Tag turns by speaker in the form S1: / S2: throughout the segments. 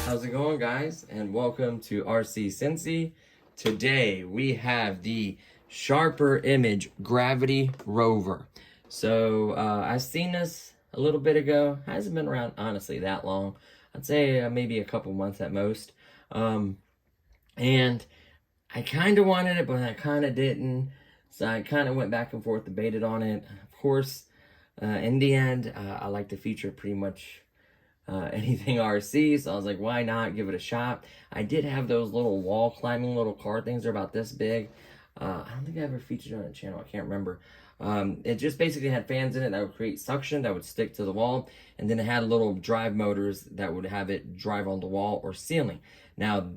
S1: How's it going, guys? And welcome to RC Cincy. Today we have the Sharper Image Gravity Rover. So I've seen this a little bit ago. Hasn't been around honestly that long. I'd say maybe a couple months at most. And I kind of wanted it, but I kind of didn't. So I kind of went back and forth, debated on it. Of course, in the end, I like to feature pretty much anything RC, so I was like, why not give it a shot? I did have those little wall climbing little car things. They're about this big. I don't think I ever featured on the channel. I can't remember. It just basically had fans in it that would create suction that would stick to the wall, and then it had little drive motors that would have it drive on the wall or ceiling. Now,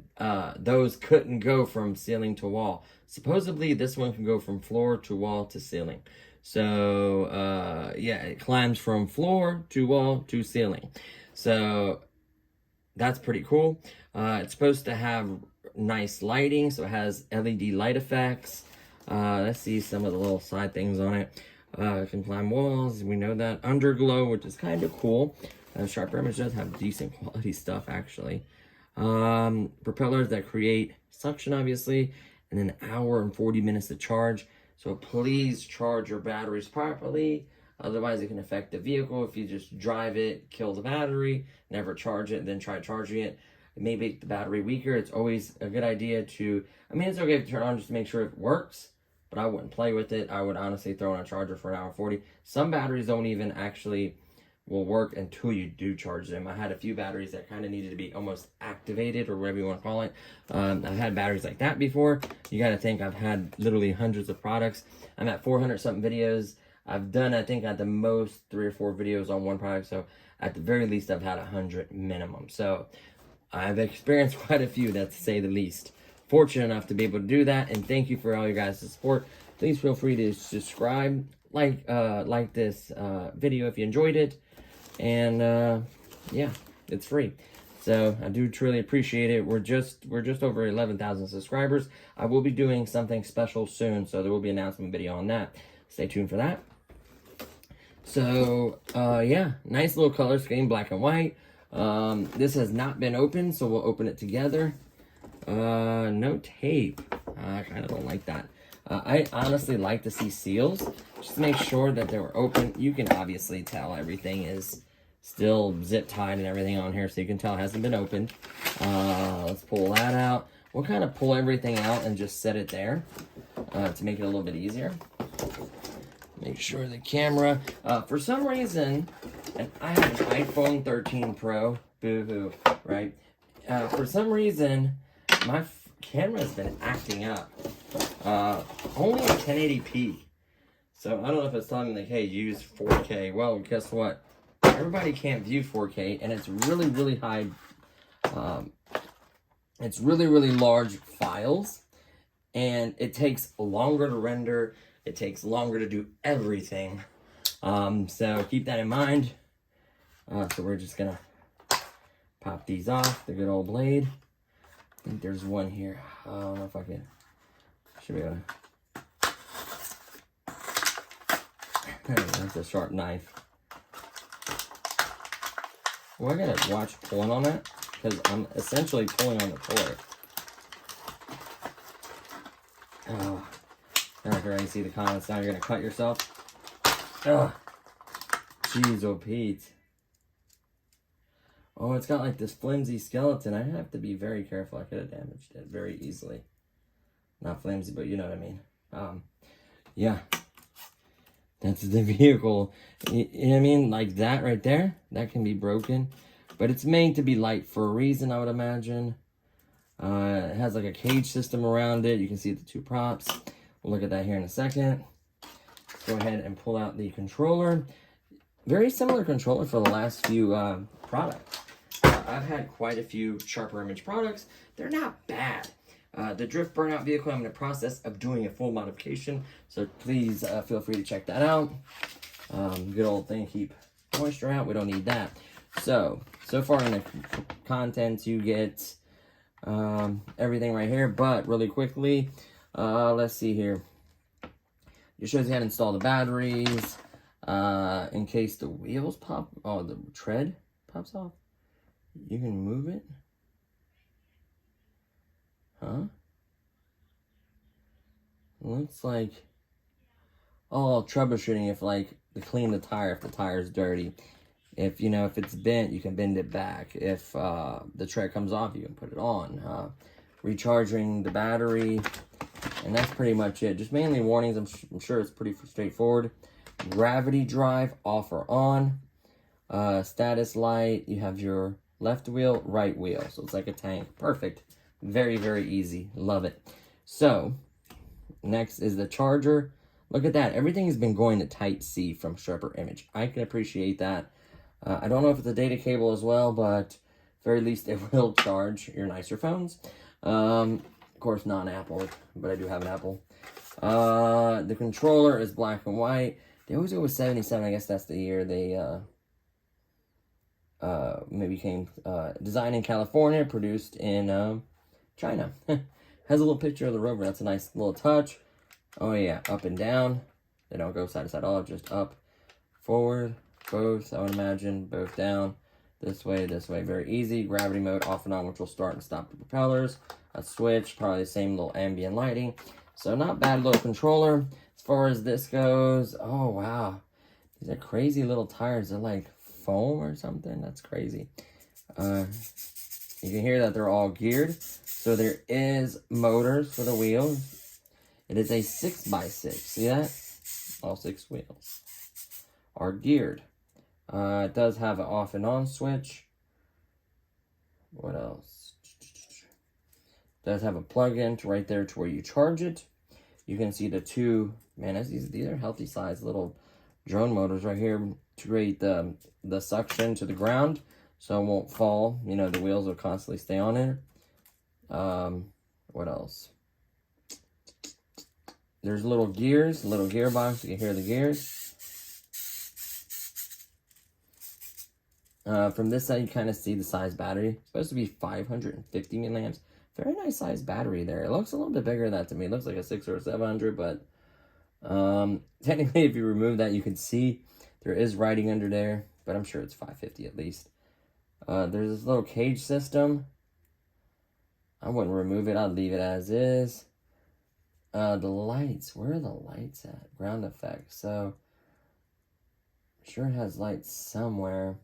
S1: those couldn't go from ceiling to wall. Supposedly, this one can go from floor to wall to ceiling. So, yeah, it climbs from floor to wall to ceiling. So that's pretty cool. It's supposed to have nice lighting, so it has LED light effects. Let's see some of the little side things on it. It can climb walls, we know that. Underglow, which is kind of cool. Sharper Image does have decent quality stuff, actually. Propellers that create suction, obviously, and an hour and 40 minutes to charge. So please charge your batteries properly. Otherwise, it can affect the vehicle. If you just drive it, kill the battery, never charge it, then try charging it, it may make the battery weaker. It's always a good idea to, I mean, it's okay to turn on just to make sure it works, but I wouldn't play with it. I would honestly throw in a charger for an hour 40. Some batteries don't even actually will work until you do charge them. I had a few batteries that kind of needed to be almost activated, or whatever you want to call it. I've had batteries like that before. You got to think I've had literally hundreds of products. I'm at 400 something videos. I've done, I think, at the most 3 or 4 videos on one product. So at the very least, I've had 100 minimum. So I've experienced quite a few, that's to say the least. Fortunate enough to be able to do that. And thank you for all you guys' support. Please feel free to subscribe, like this video if you enjoyed it. And yeah, it's free. So I do truly appreciate it. We're just over 11,000 subscribers. I will be doing something special soon, so there will be an announcement video on that. Stay tuned for that. So, yeah, nice little color scheme, black and white. This has not been opened, so we'll open it together. No tape. I kind of don't like that. I honestly like to see seals, just to make sure that they were open. You can obviously tell everything is still zip tied and everything on here, so you can tell it hasn't been opened. Let's pull that out. We'll kind of pull everything out and just set it there to make it a little bit easier. Make sure the camera, for some reason, and I have an iPhone 13 Pro, boo-hoo, right? For some reason, my camera's been acting up. Only at 1080p. So I don't know if it's telling me like, hey, use 4K. Well, guess what? Everybody can't view 4K, and it's really, really high. It's really, really large files, and it takes longer to render. It takes longer to do everything. So keep that in mind. So we're just gonna pop these off, the good old blade. I think there's one here. I don't know if I can. Should be able to. That's a sharp knife. Well, I gotta watch pulling on that, because I'm essentially pulling on the toy. Oh. I can already see the comments now. You're gonna cut yourself. Ugh. Jeez, oh Pete. Oh, it's got like this flimsy skeleton. I have to be very careful. I could have damaged it very easily. Not flimsy, but you know what I mean. Yeah. That's the vehicle. You know what I mean? Like that right there. That can be broken. But it's made to be light for a reason, I would imagine. It has like a cage system around it. You can see the two props. We'll look at that here in a second. Go ahead and pull out the controller. Very similar controller for the last few products. I've had quite a few Sharper Image products. They're not bad. The drift burnout vehicle, I'm in the process of doing a full modification, so please feel free to check that out. Good old thing, keep moisture out. We don't need that. So far in the contents, you get everything right here, but really quickly, let's see here. It shows you how to install the batteries, in case the wheels pop, the tread pops off. You can move it. Huh? Looks like, troubleshooting if like to clean the tire if the tire's dirty. If if it's bent, you can bend it back. If the tread comes off, you can put it on. Recharging the battery, and that's pretty much it. Just mainly warnings. I'm sure it's pretty straightforward. Gravity drive off or on. Status light. You have your left wheel, right wheel. So it's like a tank. Perfect. Very, very easy. Love it. So next is the charger. Look at that. Everything has been going to Type-C from Sharper Image. I can appreciate that. I don't know if it's a data cable as well, but very least it will charge your nicer phones. Of course, non-Apple, but I do have an Apple. The controller is black and white. They always go with 77. I guess that's the year they maybe came. Designed in California, produced in China. Has a little picture of the Rover. That's a nice little touch. Oh yeah, up and down. They don't go side to side at all, just up, forward, both, I would imagine, both down, this way, very easy. Gravity mode off and on, which will start and stop the propellers. A switch, probably the same little ambient lighting. So not bad little controller. As far as this goes, oh wow. These are crazy little tires. They're like foam or something. That's crazy. You can hear that they're all geared. So there is motors for the wheels. It is a 6x6. See that? All 6 wheels are geared. It does have an off and on switch. What else? It does have a plug-in to right there to where you charge it. You can see the two, man, these are healthy sized little drone motors right here to create the suction to the ground so it won't fall. The wheels will constantly stay on it. What else? There's little gears, little gearbox. You can hear the gears. From this side, you kind of see the size battery. It's supposed to be 550 milliamps. Very nice size battery there. It looks a little bit bigger than that to me. It looks like a 600 or 700, but technically, if you remove that, you can see there is writing under there, but I'm sure it's 550 at least. There's this little cage system. I wouldn't remove it. I'd leave it as is. The lights, where are the lights at? Ground effects. So, I'm sure it has lights somewhere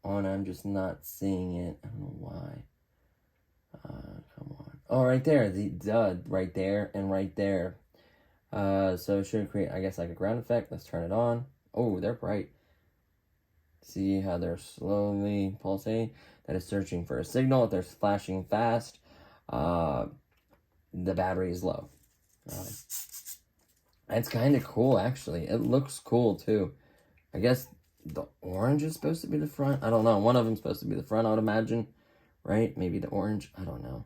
S1: on. I'm just not seeing it. I don't know why. Come on. Oh, right there. The right there and right there. So it should create, I guess, like a ground effect. Let's turn it on. Oh, they're bright. See how they're slowly pulsating? That is searching for a signal. If they're flashing fast, the battery is low. It's kind of cool, actually. It looks cool, too. I guess the orange is supposed to be the front. I don't know. One of them is supposed to be the front, I would imagine. Right? Maybe the orange. I don't know.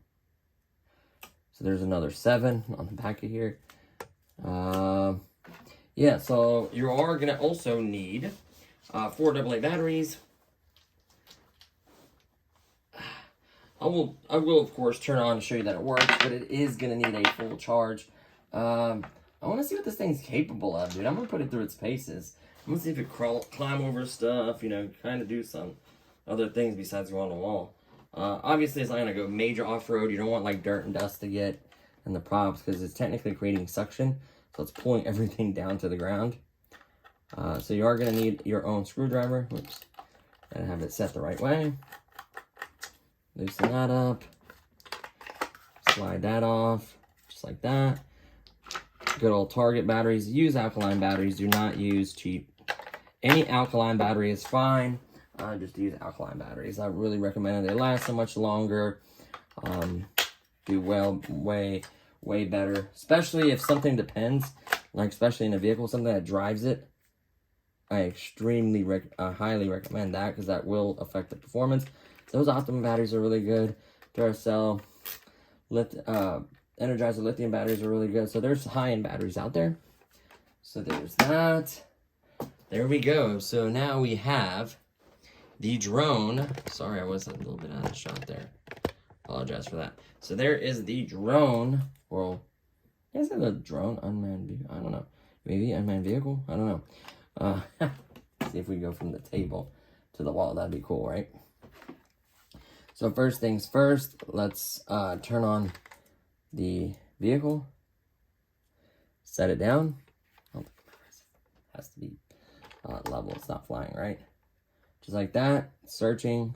S1: So there's another 7 on the back of here. Yeah, so you are going to also need 4 AA batteries. I will, of course, turn on and show you that it works, but it is going to need a full charge. I want to see what this thing's capable of, dude. I'm going to put it through its paces. I'm going to see if it climb over stuff, kind of do some other things besides go on the wall. Obviously, it's not going to go major off-road. You don't want, like, dirt and dust to get in the props because it's technically creating suction. So it's pulling everything down to the ground. So you are going to need your own screwdriver. Whoops. And have it set the right way. Loosen that up. Slide that off. Just like that. Good old Target batteries. Use alkaline batteries. Do not use cheap. Any alkaline battery is fine. Just use alkaline batteries. I really recommend it. They last so much longer. do way better, especially if something depends, like especially in a vehicle, something that drives it. I highly recommend that, because that will affect the performance. Those Optimum batteries are really good. Duracell, Energizer lithium batteries are really good. So there's high-end batteries out there. So there's that. There we go. So now we have the drone. Sorry, I was a little bit out of shot there. Apologize for that. So there is the drone. Well, is it a drone? Unmanned vehicle? I don't know. Maybe unmanned vehicle? I don't know. See if we go from the table to the wall. That'd be cool, right? So first things first, let's turn on the vehicle. Set it down. Oh, has to be level. It's not flying, right? Just like that. Searching.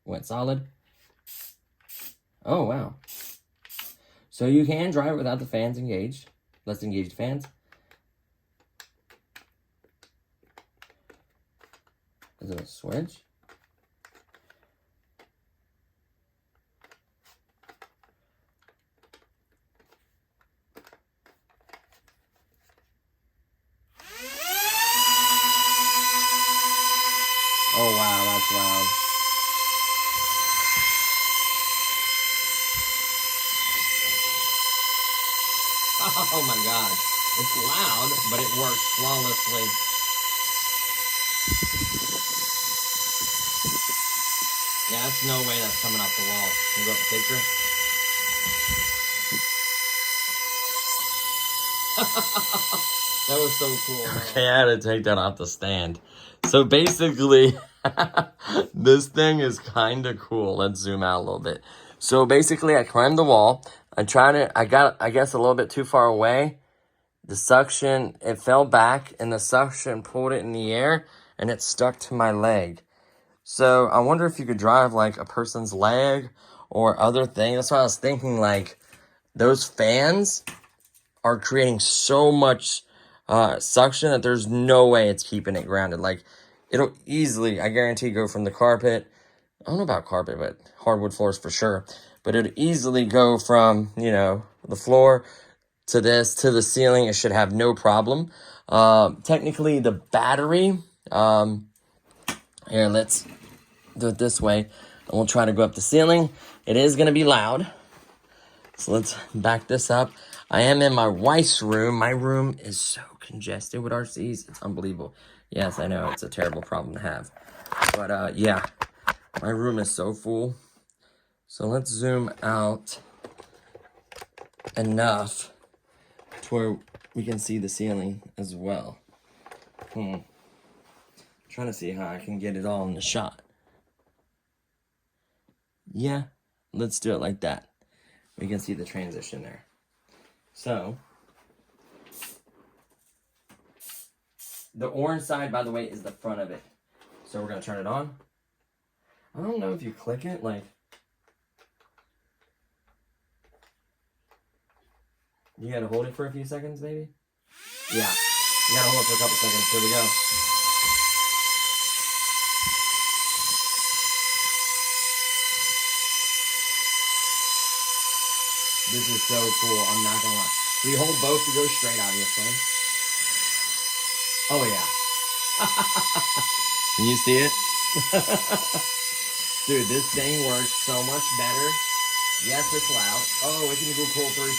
S1: Went solid. Oh, wow. So you can drive it without the fans engaged. Let's engage the fans. Is it a switch? Oh, wow, that's loud. Oh my god. It's loud, but it works flawlessly. Yeah, that's no way that's coming off the wall. Can you go up the picture? That was so cool. Okay, I had to take that off the stand. So basically, this thing is kind of cool. Let's zoom out a little bit. So basically, I climbed the wall. I got, I guess, a little bit too far away. The suction, it fell back, and the suction pulled it in the air, and it stuck to my leg. So I wonder if you could drive like a person's leg or other things. That's why I was thinking, like, those fans are creating so much suction that there's no way it's keeping it grounded. Like, it'll easily, I guarantee, go from the carpet. I don't know about carpet, but hardwood floors for sure. But it'd easily go from, you know, the floor to this, to the ceiling. It should have no problem. Technically, the battery, here, let's do it this way, and we'll try to go up the ceiling. It is going to be loud. So let's back this up. I am in my wife's room. My room is so congested with RCs. It's unbelievable. Yes, I know. It's a terrible problem to have. But, yeah. My room is so full. So let's zoom out enough to where we can see the ceiling as well. Trying to see how I can get it all in the shot. Yeah, let's do it like that. We can see the transition there. So, the orange side, by the way, is the front of it. So we're going to turn it on. I don't know if you click it, like, you got to hold it for a few seconds, maybe? Yeah, you got to hold it for a couple seconds. Here we go. This is so cool, I'm not gonna lie. So you hold both to go straight, obviously. Oh yeah. Can you see it? Dude, this thing works so much better. Yes, it's loud. Oh, it can go cool 360.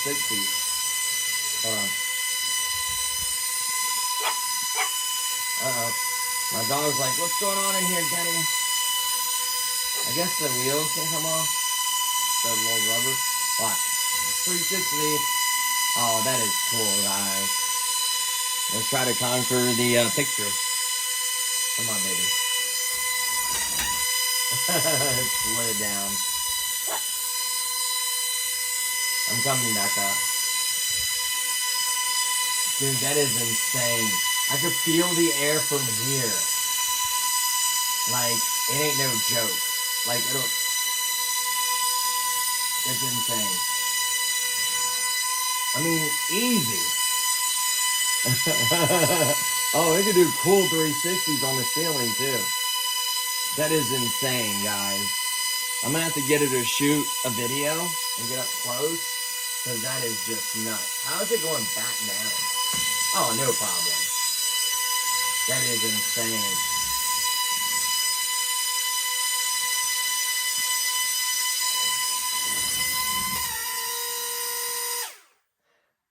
S1: Hold on. Uh-oh. My dog's like, what's going on in here, Kenny? I guess the wheels can come off. The little rubber. Watch. 360. Oh, that is cool, guys. Let's try to conquer the picture. Come on, baby. It slid down. I'm coming back up. Dude, that is insane. I could feel the air from here. Like, it ain't no joke. Like, it's insane. I mean, easy. Oh, it can do cool 360s on the ceiling, too. That is insane, guys. I'm gonna have to get her to shoot a video and get up close, because that is just nuts. How is it going back down? Oh, no problem. That is insane.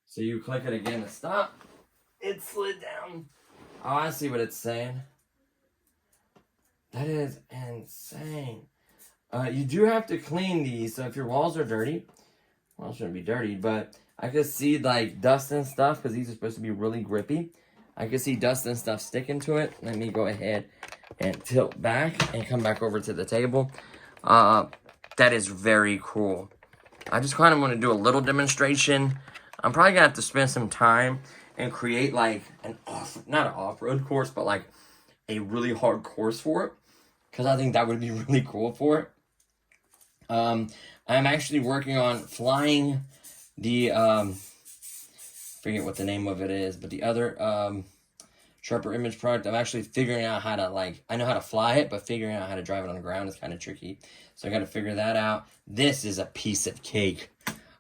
S1: So you click it again to stop. It slid down. Oh, I see what it's saying. That is insane. You do have to clean these, so if your walls are dirty, well, it shouldn't be dirty, but I could see like dust and stuff, because these are supposed to be really grippy. I could see dust and stuff sticking to it. Let me go ahead and tilt back and come back over to the table. That is very cool. I just kind of want to do a little demonstration. I'm probably gonna have to spend some time and create like not an off-road course, but like a really hard course for it, because I think that would be really cool for it. I'm actually working on flying the forget what the name of it is, but the other Sharper Image product. I'm actually figuring out how to, like, I know how to fly it, but figuring out how to drive it on the ground is kind of tricky. So I got to figure that out. This is a piece of cake.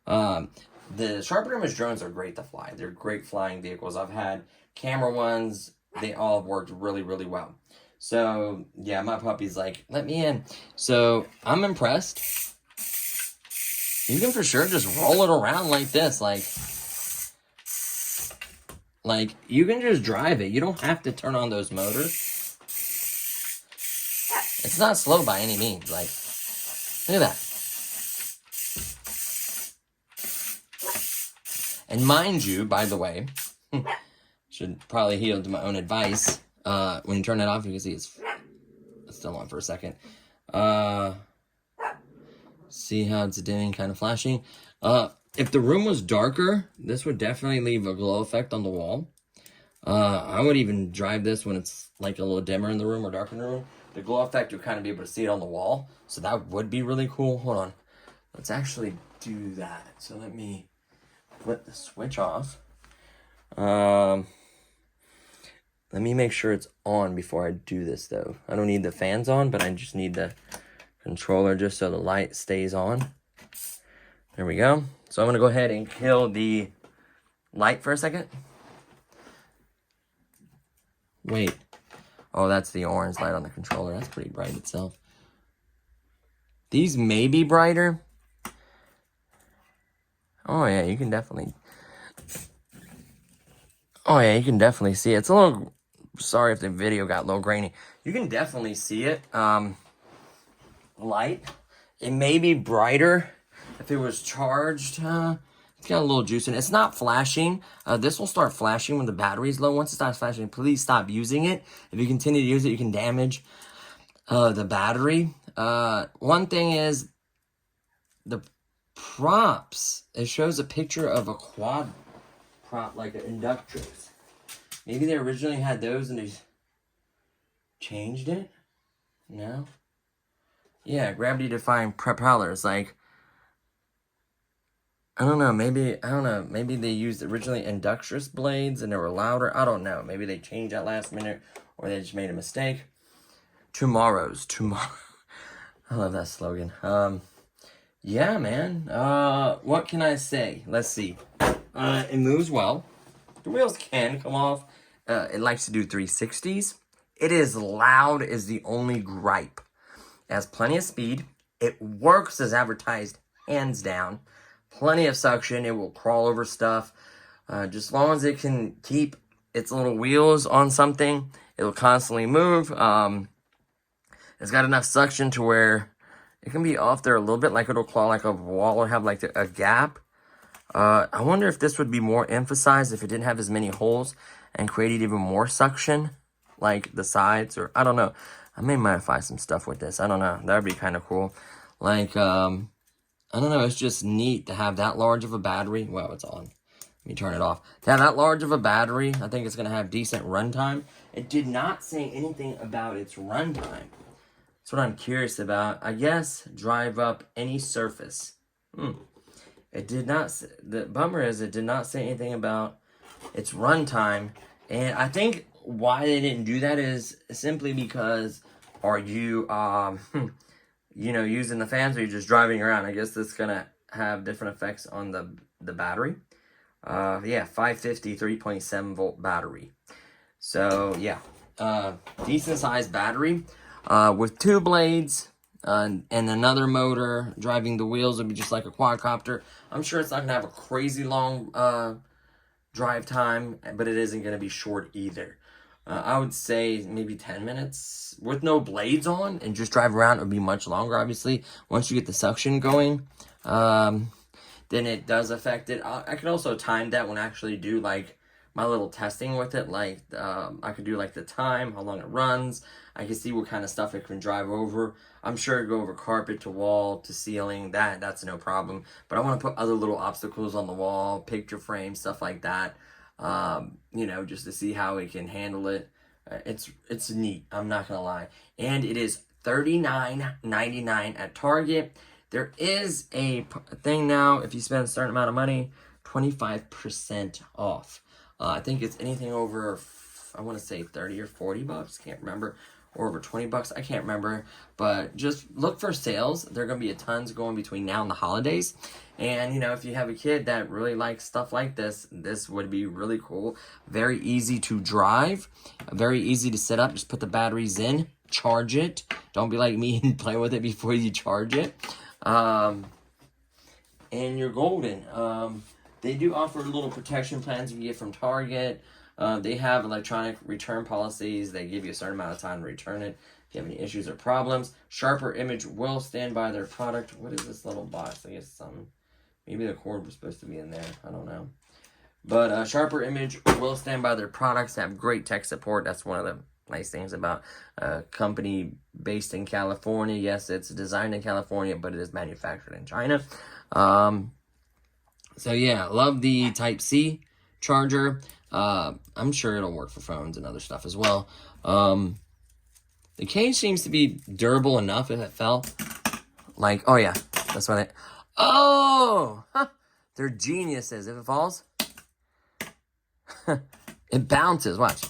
S1: The Sharper Image drones are great to fly. They're great flying vehicles. I've had camera ones. They all have worked really, really well. So, yeah, my puppy's like, let me in. So, I'm impressed. You can for sure just roll it around like this. Like, you can just drive it. You don't have to turn on those motors. It's not slow by any means. Like, look at that. And mind you, by the way, should probably heed to my own advice. When you turn it off, you can see it's still on for a second. See how it's dimming, kind of flashing. If the room was darker, this would definitely leave a glow effect on the wall. I would even drive this when it's like a little dimmer in the room or darker in the room. The glow effect, you'll kind of be able to see it on the wall. So that would be really cool. Hold on. Let's actually do that. So let me flip the switch off. Let me make sure it's on before I do this, though. I don't need the fans on, but I just need the controller just so the light stays on. There we go. So I'm going to go ahead and kill the light for a second. Wait. Oh, that's the orange light on the controller. That's pretty bright itself. These may be brighter. Oh, yeah, you can definitely... Oh, yeah, you can definitely see it. It's a little... Sorry if the video got a little grainy. You can definitely see it. Light. It may be brighter if it was charged. It's got a little juice in it. It's not flashing. This will start flashing when the battery's low. Once it starts flashing, please stop using it. If you continue to use it, you can damage the battery. One thing is the props. It shows a picture of a quad prop, like an inductrix. Maybe they originally had those and they changed it? No? Yeah, gravity-defying propellers. Like, I don't know. Maybe they used originally inductress blades and they were louder. I don't know. Maybe they changed that last minute or they just made a mistake. Tomorrow. I love that slogan. Yeah, man. What can I say? Let's see. It moves well. The wheels can come off. It likes to do 360s. It is loud is the only gripe. It has plenty of speed. It works as advertised, hands down. Plenty of suction. It will crawl over stuff. Just as long as it can keep its little wheels on something, it will constantly move. It's got enough suction to where it can be off there a little bit, like it'll claw like a wall or have like a gap. I wonder if this would be more emphasized if it didn't have as many holes and created even more suction, like the sides, or I don't know. I may modify some stuff with this. I don't know. That would be kind of cool. Like, I don't know. It's just neat to have that large of a battery. Well, it's on. Let me turn it off. To have that large of a battery, I think it's going to have decent runtime. It did not say anything about its runtime. That's what I'm curious about. I guess drive up any surface. It did not. The bummer is it did not say anything about its runtime. And I think why they didn't do that is simply because are you you know, using the fans or you're just driving around. I guess that's going to have different effects on the battery. Yeah, 550 3.7 volt battery. So yeah, decent sized battery with 2 blades and another motor. Driving the wheels would be just like a quadcopter. I'm sure it's not gonna have a crazy long drive time, but it isn't gonna be short either. I would say maybe 10 minutes with no blades on and just drive around. It would be much longer, obviously, once you get the suction going. Then it does affect it. I could also time that when I actually do like my little testing with it. Like I could do like the time, how long it runs. I can see what kind of stuff it can drive over. I'm sure it go over carpet to wall to ceiling. That's no problem. But I want to put other little obstacles on the wall, picture frame, stuff like that. You know, just to see how it can handle it. It's neat. I'm not gonna lie. And it is $39.99 at Target. There is a thing now, if you spend a certain amount of money, 25% off. I think it's anything over, I want to say 30 or 40 bucks, can't remember, or over 20 bucks, I can't remember. But just look for sales. There are going to be tons going between now and the holidays. And, you know, if you have a kid that really likes stuff like this, this would be really cool. Very easy to drive, very easy to set up. Just put the batteries in, charge it. Don't be like me and play with it before you charge it. And you're golden. They do offer little protection plans you can get from Target. They have electronic return policies. They give you a certain amount of time to return it if you have any issues or problems. Sharper Image will stand by their product. What is this little box? I guess maybe the cord was supposed to be in there. I don't know. But Sharper Image will stand by their products. They have great tech support. That's one of the nice things about a company based in California. Yes, it's designed in California, but it is manufactured in China. So yeah, love the Type-C charger. I'm sure it'll work for phones and other stuff as well. The case seems to be durable enough if it fell. Like, oh yeah, that's what they're geniuses. If it falls, it bounces. Watch.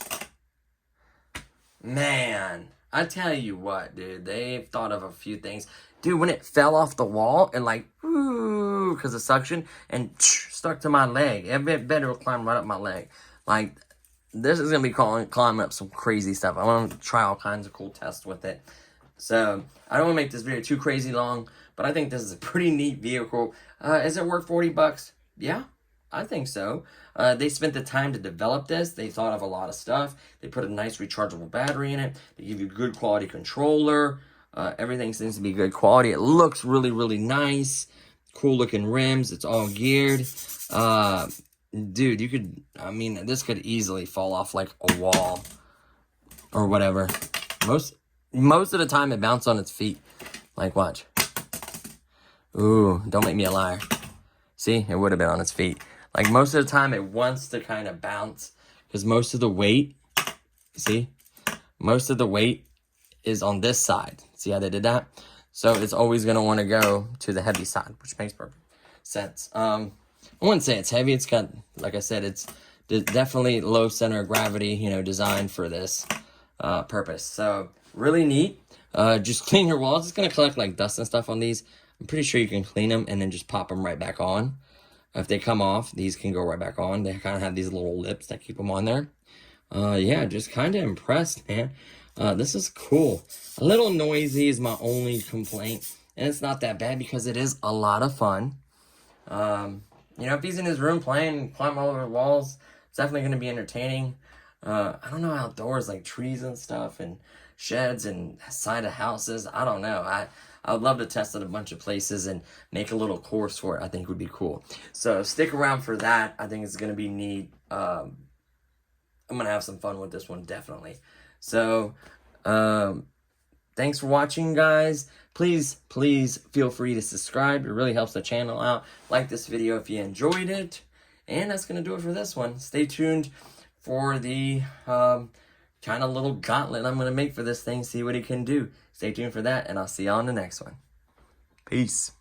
S1: Man, I tell you what, dude, they've thought of a few things. Dude, when it fell off the wall and like, ooh, because of suction, and stuck to my leg, it better climb right up my leg. Like, this is going to be climbing up some crazy stuff. I want to try all kinds of cool tests with it. So, I don't want to make this video too crazy long, but I think this is a pretty neat vehicle. Is it worth 40 bucks? Yeah. I think so. They spent the time to develop this. They thought of a lot of stuff. They put a nice rechargeable battery in it. They give you good quality controller. Everything seems to be good quality. It looks really, really nice. Cool looking rims. It's all geared. Dude, you could, I mean, this could easily fall off like a wall or whatever. Most of the time it bounced on its feet. Like, watch. Ooh, don't make me a liar. See, it would have been on its feet. Like, most of the time, it wants to kind of bounce. Because most of the weight, see? Most of the weight is on this side. See how they did that? So, it's always going to want to go to the heavy side, which makes perfect sense. I wouldn't say it's heavy. It's got, like I said, it's definitely low center of gravity, you know, designed for this purpose. So, really neat. Just clean your walls. It's going to collect, like, dust and stuff on these. I'm pretty sure you can clean them and then just pop them right back on. If they come off, these can go right back on. They kind of have these little lips that keep them on there. Yeah, just kind of impressed, man. This is cool. A little noisy is my only complaint. And it's not that bad because it is a lot of fun. You know, if he's in his room playing, climbing all over the walls, it's definitely going to be entertaining. I don't know, outdoors, like trees and stuff and sheds and side of houses. I don't know. I would love to test it a bunch of places and make a little course for it. I think would be cool. So stick around for that. I think it's going to be neat. I'm going to have some fun with this one, definitely. So thanks for watching, guys. Please feel free to subscribe. It really helps the channel out. Like this video if you enjoyed it. And that's going to do it for this one. Stay tuned for the kind of little gauntlet I'm going to make for this thing. See what it can do. Stay tuned for that, and I'll see y'all in the next one. Peace.